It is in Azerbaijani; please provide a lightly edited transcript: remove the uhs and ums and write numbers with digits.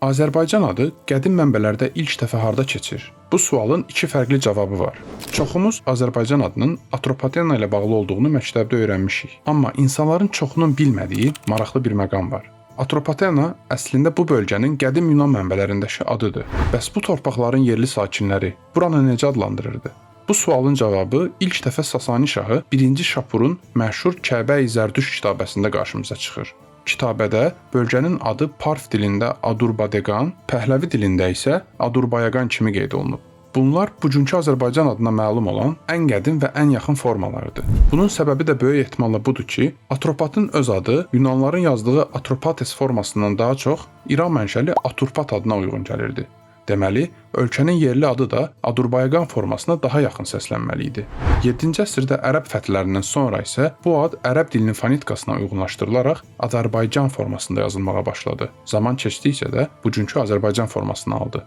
Azərbaycan adı qədim mənbələrdə ilk dəfə harda keçir? Bu sualın iki fərqli cavabı var. Çoxumuz Azərbaycan adının Atropatena ilə bağlı olduğunu məktəbdə öyrənmişik. Amma insanların çoxunun bilmədiyi maraqlı bir məqam var. Atropatena əslində bu bölgənin qədim Yunan mənbələrindəki adıdır. Bəs bu torpaqların yerli sakinləri buranı necə adlandırırdı? Bu sualın cavabı ilk dəfə Sasani şahı 1-ci Şapurun məşhur Kəbə-i Zərdüşt kitabəsində qarşımıza çıxır. Kitabədə bölgənin adı Parf dilində Adurbadegan, Pəhləvi dilində isə Adurbayagan kimi qeyd olunub. Bunlar bugünkü Azərbaycan adına məlum olan ən qədim və ən yaxın formalardır. Bunun səbəbi də böyük ehtimalla budur ki, Atropatın öz adı Yunanların yazdığı Atropates formasından daha çox İran mənşəli Aturpat adına uyğun gəlirdi. Deməli, ölkənin yerli adı da Adurbayagan formasına daha yaxın səslənməli idi. 7-ci əsrdə ərəb fətlərindən sonra isə bu ad ərəb dilinin fonetikasına uyğunlaşdırılaraq Azərbaycan formasında yazılmağa başladı. Zaman keçdikcə də bugünkü Azərbaycan formasını aldı.